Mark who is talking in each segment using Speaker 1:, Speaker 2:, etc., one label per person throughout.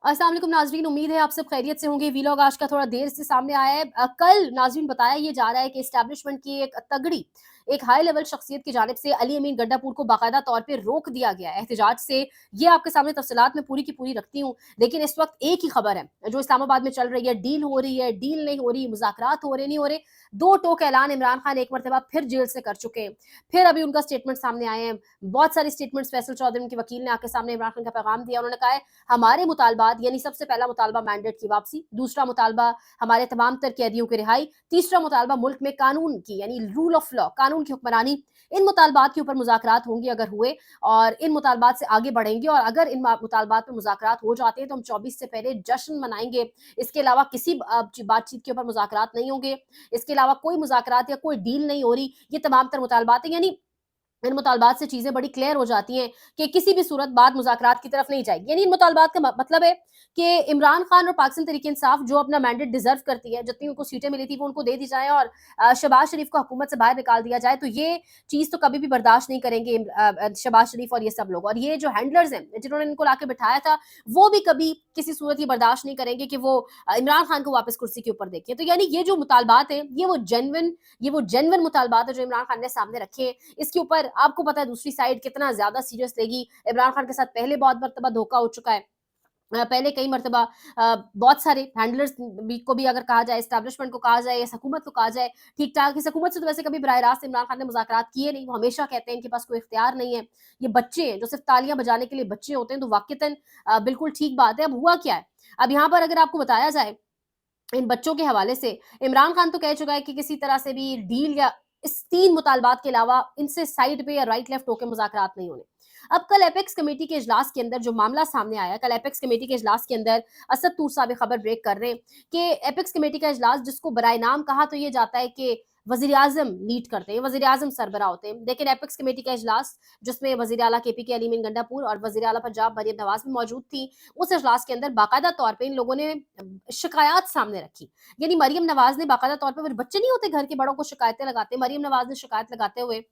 Speaker 1: अस्सलाम वालेकुम नाज़रीन, उम्मीद है आप सब खैरियत से होंगे। वीलॉग आज का थोड़ा देर से सामने आया है। कल नाज़रीन बताया ये जा रहा है कि एस्टैब्लिशमेंट की एक हाई लेवल शख्सियत की जानिब से अली अमीन गड्ढापुर को बाकायदा तौर पे रोक दिया गया है एहतजाज से। ये आपके सामने तफसीलात में पूरी की पूरी रखती हूँ, लेकिन इस वक्त एक ही खबर है जो इस्लामाबाद में चल रही है। डील हो रही है, डील नहीं हो रही, मुज़ाकरात हो रहे नहीं हो रहे। दो टोक ऐलान इमरान खान एक मरतबा फिर जेल से कर चुके हैं, फिर अभी उनका स्टेटमेंट सामने आए हैं। बहुत सारी स्टेटमेंट्स फैसल चौधरी उनके वकील ने आके सामने इमरान खान का पैगाम दिया। उन्होंने कहा है हमारे मुतालबात, यानी सबसे पहला मुतालबा मैंडेट की वापसी, दूसरा मुतालबा हमारे तमाम तर कैदियों की रिहाई, तीसरा मुतालबा मुल्क में कानून की यानी रूल ऑफ लॉ, कानून की हुक्मरानी। इन मुतालबात के ऊपर मुज़ाकरात होंगे अगर हुए, और इन मुतालबात से आगे बढ़ेंगे, और अगर इन मुतालबात पर मुज़ाकरात हो जाते हैं तो हम 24 से पहले जश्न मनाएंगे। इसके अलावा किसी बातचीत के ऊपर मुज़ाकरात नहीं होंगे, इसके अलावा कोई मुज़ाकरात या कोई डील नहीं हो रही। ये तमाम तर मुतालबात हैं, यानी इन मुतालबात से चीजें बड़ी क्लियर हो जाती हैं कि किसी भी सूरत बात मुज़ाकरात की तरफ नहीं जाएगी। यानी इन मुतालबात का मतलब है कि इमरान खान और पाकिस्तान तहरीक इंसाफ जो अपना मैंडेट डिजर्व करती है, जितनी उनको सीटें मिली थी वो उनको दे दी जाए, और शहबाज शरीफ को हुकूमत से बाहर निकाल दिया जाए, तो ये चीज तो कभी भी बर्दाश्त नहीं करेंगे शहबाज शरीफ और ये सब लोग। और ये जो हैंडलर्स हैं जिन्होंने इनको लाके बिठाया था, वो भी कभी किसी सूरत ये बर्दाश्त नहीं करेंगे कि वो इमरान खान को वापस कुर्सी के ऊपर देखें। तो यानी ये जो मुतालबात हैं, ये वो जेन्युइन मुतालबात है जो इमरान खान ने सामने रखे हैं। इसके ऊपर आपको पता है दूसरी साइड कितना ज्यादा सीरियस लेगी। इमरान खान के साथ पहले बहुत मरतबा धोखा हो चुका है, पहले कई मरतबा बहुत सारे हैंडलर्स को भी अगर कहा जाए, एस्टैब्लिशमेंट को कहा जाए या हुकूमत को कहा जाए, ठीक ठाक इस हुकूमत से तो वैसे कभी बराह रास्त इमरान खान ने मुज़ाकरात किए नहीं। वो हमेशा कहते हैं इनके पास कोई इख्तियार नहीं है, ये बच्चे हैं जो सिर्फ तालियां बजाने के लिए बच्चे होते हैं। तो वाकईतन बिल्कुल ठीक बात है। अब हुआ क्या है, अब यहाँ पर अगर आपको बताया जाए इन बच्चों के हवाले से, इमरान खान तो कह चुका है कि किसी तरह से भी डील या इस 3 मुतालबात के अलावा इनसे साइड पे या राइट लेफ्ट होके मुज़ाकरात नहीं होने। अब कल एपेक्स कमेटी के इजलास के अंदर जो मामला सामने आया, कल एपेक्स कमेटी के इजलास के अंदर असद तूर साहब खबर ब्रेक कर रहे हैं कि एपेक्स कमेटी का इजलास जिसको बराए नाम कहा तो ये जाता है कि वज़ीर आज़म लीड करते हैं, वज़ीर आज़म सरबराह होते हैं। लेकिन एपेक्स कमेटी का इजलास जिसमें वज़ीर आला केपी के अली मीन गंडापुर और वज़ीर आला पंजाब मरियम नवाज भी मौजूद थी, उस इजलास के अंदर बाकायदा तौर पे इन लोगों ने शिकायत सामने रखी। यानी मरियम नवाज ने बाकायदा तौर पे, बच्चे नहीं होते घर के बड़ों को शिकायतें लगाते, मरियम नवाज ने शिकायत लगाते हुए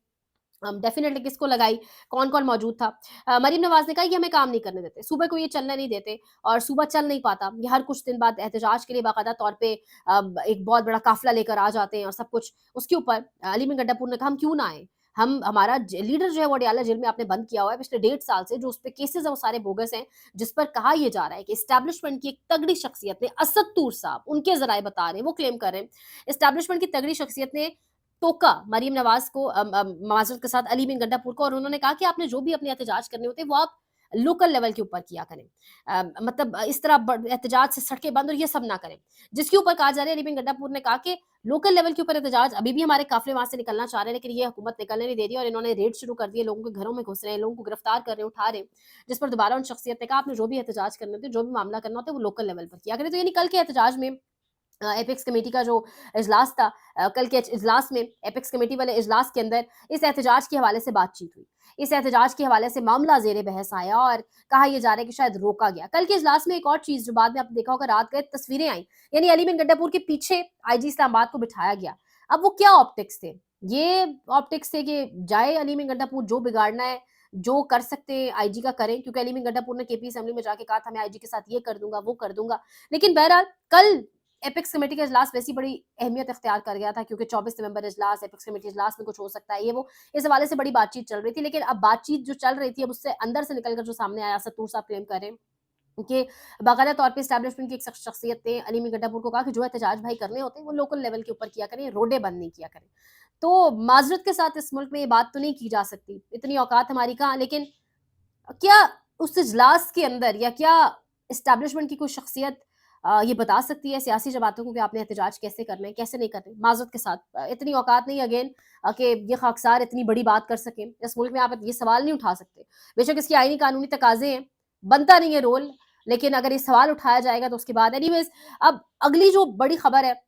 Speaker 1: डेफिनेटली किसको लगाई, कौन कौन मौजूद था। मरीम नवाज ने कहा कि हमें काम नहीं करने देते, सुबह को ये चलने नहीं देते, और सुबह चल नहीं पाता। ये हर कुछ दिन बाद एहतजाज के लिए बाकायदा तौर पे एक बहुत बड़ा काफिला लेकर आ जाते हैं और सब कुछ। उसके ऊपर अली मीर गड्ढापुर ने कहा हम क्यों ना आए, हम हमारा लीडर जो है वो अडियाला जेल में आपने बंद किया हुआ है पिछले 1.5 साल से, जो उस पर केसेस है वो सारे बोगस हैं, जिस पर कहा यह जा रहा है कि एस्टैब्लिशमेंट की एक तगड़ी शख्सियत ने, असद तूर साहब उनके जराए बता रहे हैं, वो क्लेम कर रहे हैं, एस्टैब्लिशमेंट की तगड़ी शख्सियत ने टोका मरीम नवाज को, माजरत के साथ अली बिन गंडापुर को, और उन्होंने कहा कि आपने जो भी अपने एहतजाज करने होते हैं वो आप लोकल लेवल के ऊपर किया करें। मतलब इस तरह एहतजाज से सड़कें बंद और ये सब ना करें। जिसके ऊपर कहा जा रहा है, अली बिन गंडापुर ने कहा कि लोकल लेवल के ऊपर एहतजाज, अभी भी हमारे काफिले वहां से निकलना चाह रहे हैं, लेकिन ये हुकूमत निकलने नहीं दे रही, और इन्होंने रेड शुरू कर दिए, लोगों के घरों में घुस रहे हैं, लोगों को गिरफ्तार कर रहे हैं, उठा रहे हैं। जिस पर दोबारा उन शख्सियत ने कहा आपने जो भी एहतजाज करने होते हैं, जो भी मामला करना होता है वो लोकल लेवल पर किया करें। तो यानी कल के एहतजाज में एपेक्स कमेटी का जो इजलास था, कल के इजलास में एपेक्स कमेटी वाले इजलास के अंदर इस एहतजाज के हवाले से बातचीत हुई। इस एहतजाज के हवाले से मामला जेर बहस आया और कहा यह जा रहा है कि शायद रोका गया। कल के इजलास में एक और चीज जो बाद में आपने देखा होगा, रात गए तस्वीरें आई, यानी अली बिन गड्ढापुर के पीछे आईजी इस्लामाबाद को बिठाया गया। अब वो क्या ऑप्टिक्स थे, ये ऑप्टिक्स थे कि जाए अली बिन गड्ढापुर, जो बिगाड़ना है, जो कर सकते हैं आईजी का करें, क्योंकि अली बिन गड्ढापुर ने केपी असेंबली में जाके कहा था मैं आईजी के साथ ये कर दूंगा, वो कर दूंगा। लेकिन बहरहाल कल एपेक्स कमेटी का इजलास वैसी बड़ी अहमियत इख्तियार कर गया था, क्योंकि 24 नवंबर इजलास, एपेक्स कमेटी इजलास में कुछ हो सकता है, ये वो, इस हवाले से बड़ी बातचीत चल रही थी। लेकिन अब बातचीत जो चल रही थी, अब उससे अंदर से निकलकर जो सामने आया, सत्तूर साहब क्लेम कर रहे हैं कि बाकायदा तौर पे एस्टैब्लिशमेंट की एक शख्सियत ने अली मीर गड्ढापुर को कहा कि जो एहतजाज भाई करने होते हैं वो लोकल लेवल के ऊपर किया करें, रोडे बंद नहीं किया करें। तो माजरत के साथ इस मुल्क में ये बात तो नहीं की जा सकती, इतनी औकात हमारी कहाँ, लेकिन क्या उस इजलास के अंदर, या क्या एस्टैब्लिशमेंट की कोई शख्सियत ये बता सकती है सियासी जमातों को कि आपने एहतजाज कैसे करना है, कैसे नहीं करना है? माजरत के साथ इतनी औकात नहीं अगेन कि ये खाकसार इतनी बड़ी बात कर सकें। इस मुल्क में आप ये सवाल नहीं उठा सकते। बेशक इसकी आईनी कानूनी तकाजे हैं, बनता नहीं है रोल, लेकिन अगर ये सवाल उठाया जाएगा तो उसके बाद एनीवेज। अब अगली जो बड़ी खबर है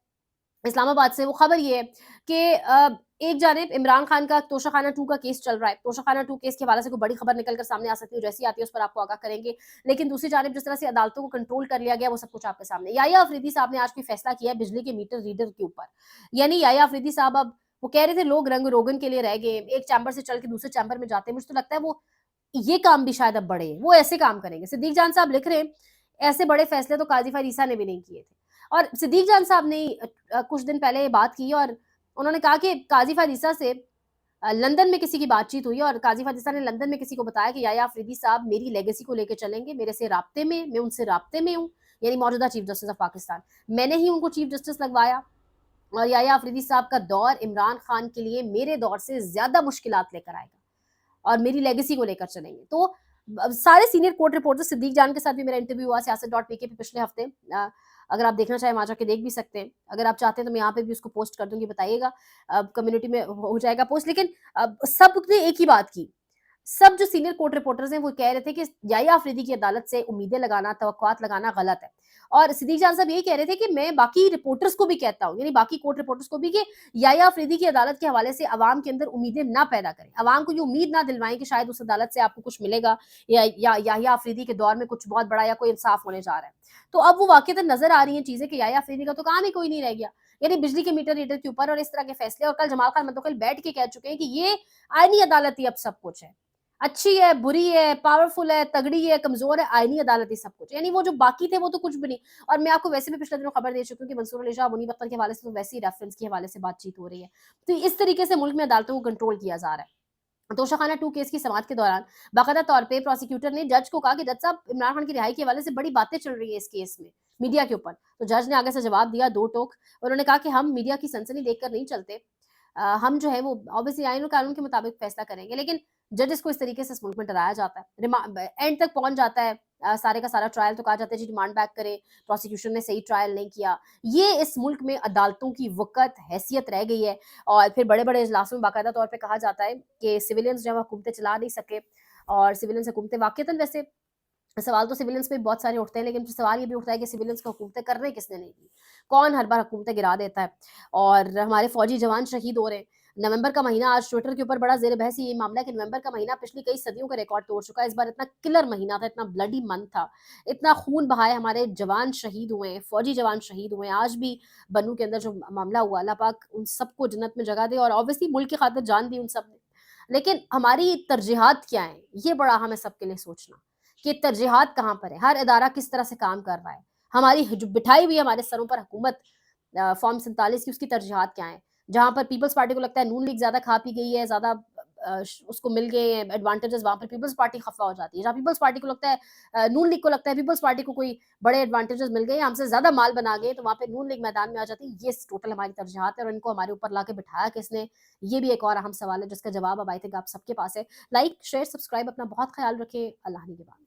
Speaker 1: इस्लामाबाद से, वो खबर ये है कि एक जानिब इमरान खान का तोशाखाना 2 का केस चल रहा है। तोशाखाना 2 केस के हवाले से कोई बड़ी खबर निकल कर सामने आ सकती है, जैसी आती है उस पर आपको आगाह करेंगे। लेकिन दूसरी जानिब जिस तरह से अदालतों को कंट्रोल कर लिया गया, वो सब कुछ आपके सामने। याया अफरीदी साहब ने आज कोई फैसला किया है बिजली के मीटर रीडर के ऊपर। यानी याया अफरीदी साहब, अब वो कह रहे थे लोग रंग रोगन के लिए रह गए, एक चैम्बर से चल के दूसरे चैम्बर में जाते हैं। मुझे तो लगता है वो ये काम भी शायद अब बढ़े, वो ऐसे काम करेंगे। सिद्दीक जान साहब लिख रहे हैं ऐसे बड़े फैसले तो काज़ी फ़ायद ईसा ने भी नहीं किए थे। और सिद्दीक जान साहब ने कुछ दिन पहले ये बात की और उन्होंने कहा कि काज़ी फ़ायद ईसा से लंदन में किसी की बातचीत हुई और काज़ी फ़ायद ईसा ने लंदन में किसी को बताया कि याया अफ़रीदी साहब मेरी लेगेसी को लेके चलेंगे, मेरे से राब्ते में, मैं उनसे राब्ते में हूँ, यानी मौजूदा चीफ़ जस्टिस ऑफ़ पाकिस्तान। मैंने ही उनको चीफ़ जस्टिस लगवाया और याया अफ़रीदी साहब का दौर इमरान खान के लिए मेरे दौर से ज़्यादा मुश्किलात लेकर आएगा। और मेरी लेगेसी को लेकर चलेंगे। तो सारे सीनियर कोर्ट रिपोर्टर्स सिद्दीक जान के साथ भी मेरा इंटरव्यू हुआ सियासत.pk पे पिछले हफ्ते। अगर आप देखना चाहें वहाँ जाके देख भी सकते हैं। अगर आप चाहते हैं तो मैं यहाँ पे भी उसको पोस्ट कर दूँगी, बताइएगा। कम्युनिटी में हो जाएगा पोस्ट। लेकिन सबने एक ही बात की, सब जो सीनियर कोर्ट रिपोर्टर्स हैं वो कह रहे थे कि याया अफरीदी की अदालत से उम्मीदें लगाना, तवक्कुआत लगाना गलत है। और सिद्दीक जान साहब यही कह रहे थे कि मैं बाकी रिपोर्टर्स को भी कहता हूँ, यानी बाकी कोर्ट रिपोर्टर्स को भी, कि याया अफरीदी की अदालत के हवाले से अवाम के अंदर उम्मीदें ना पैदा करें। अवाम को ये उम्मीद ना दिलवाएं कि शायद उस अदालत से आपको कुछ मिलेगा या याया अफरीदी के दौर में कुछ बहुत बड़ा या कोई इंसाफ होने जा रहा है। तो अब वो वाक़ईतन नज़र आ रही हैं चीज़ें कि याया अफरीदी का तो काम ही कोई नहीं रह गया। यानी बिजली के मीटर रीडर के ऊपर और इस तरह के फैसले, और कल जमाल खान मुंतकिल बैठ के कह चुके हैं कि ये आईनी अदालत ही अब सब कुछ है। अच्छी है, बुरी है, पावरफुल है, तगड़ी है, कमज़ोर है, आईनी अदालत ही सब कुछ। यानी वो जो बाकी थे वो तो कुछ भी नहीं। और मैं आपको वैसे भी पिछले दिनों खबर दे चुकी हूँ कि मंसूर अली शाह, मुनीब अख्तर के हवाले से तो वैसे ही रेफरेंस के हवाले से बातचीत हो रही है। तो इस तरीके से मुल्क में अदालतों को कंट्रोल किया जा रहा है। तोशाखाना 2 केस की समाअत के दौरान बाकायदा तौर पे प्रोसिक्यूटर ने जज को कहा कि जज साहब, इमरान खान की रिहाई के हवाले से बड़ी बातें चल रही है इस केस में, मीडिया के ऊपर। तो जज ने आगे से जवाब दिया, दो टोक। उन्होंने कहा कि हम मीडिया की सनसनी देखकर नहीं चलते। हम जो है वो ऑब्वियसली आईन और कानून के मुताबिक फैसला करेंगे। लेकिन जजेस को इस तरीके से इस मुल्क में डराया जाता है। एंड तक पहुंच जाता है सारे का सारा ट्रायल, तो कहा जाता है जी रिमांड बैक करें, प्रोसिक्यूशन ने सही ट्रायल नहीं किया। ये इस मुल्क में अदालतों की वक़्त, हैसियत रह गई है। और फिर बड़े-बड़े इजलासों में बाकायदा तौर पे कहा जाता है कि सिविलियंस जो है वो हुकूमतें चला नहीं सके, और सिविलियंस हुकूमतें वाक़ईतन वैसे सवाल तो सिविलियंस पे बहुत सारे उठते हैं, लेकिन फिर सवाल ये भी उठता है कि सिविलियंस को हुकूमतें करने किसने नहीं दी? कौन हर बार हुकूमतें गिरा देता है? और हमारे फौजी जवान शहीद हो रहे हैं। नवंबर का महीना, आज ट्विटर के ऊपर बड़ा ज़ेर बहस ये मामला है कि नवंबर का महीना पिछली कई सदियों का रिकॉर्ड तोड़ चुका है। इस बार इतना किलर महीना था, इतना ब्लडी मंथ था, इतना खून बहा है, हमारे जवान शहीद हुए हैं, फौजी जवान शहीद हुए हैं। आज भी बन्नू के अंदर जो मामला हुआ, अल्लाह पाक उन सबको जन्नत में जगह दे, और ऑब्वियसली मुल्क की खातिर जान दी उन सब ने। लेकिन हमारी तरजीहात क्या हैं? ये बड़ा अहम है सबके लिए सोचना, कि तरजीहात कहाँ पर है? हर इदारा किस तरह से काम कर रहा है? हमारी जो बिठाई हुई है हमारे सरों पर हुकूमत, फॉर्म 47 की, उसकी तरजीहात क्या हैं? जहाँ पर पीपल्स पार्टी को लगता है नून लीग ज़्यादा खा पी गई है, ज़्यादा उसको मिल गए हैं एडवांटेजेस, वहाँ पर पीपल्स पार्टी खफ़ा हो जाती है। जहाँ पीपल्स पार्टी को लगता है नून लीग को लगता है पीपल्स पार्टी को कोई बड़े एडवांटेजेस मिल गए, हमसे ज़्यादा माल बना गए, तो वहाँ पे नून लीग मैदान में आ जाती है। ये टोटल हमारी तरजीहात है, और इनको हमारे ऊपर लाके बिठाया किसने? ये भी एक और अहम सवाल है जिसका जवाब अब आई थिंक आप सबके पास है। लाइक, शेयर, सब्सक्राइब, अपना बहुत ख़्याल रखें। अल्लाह निगहबान।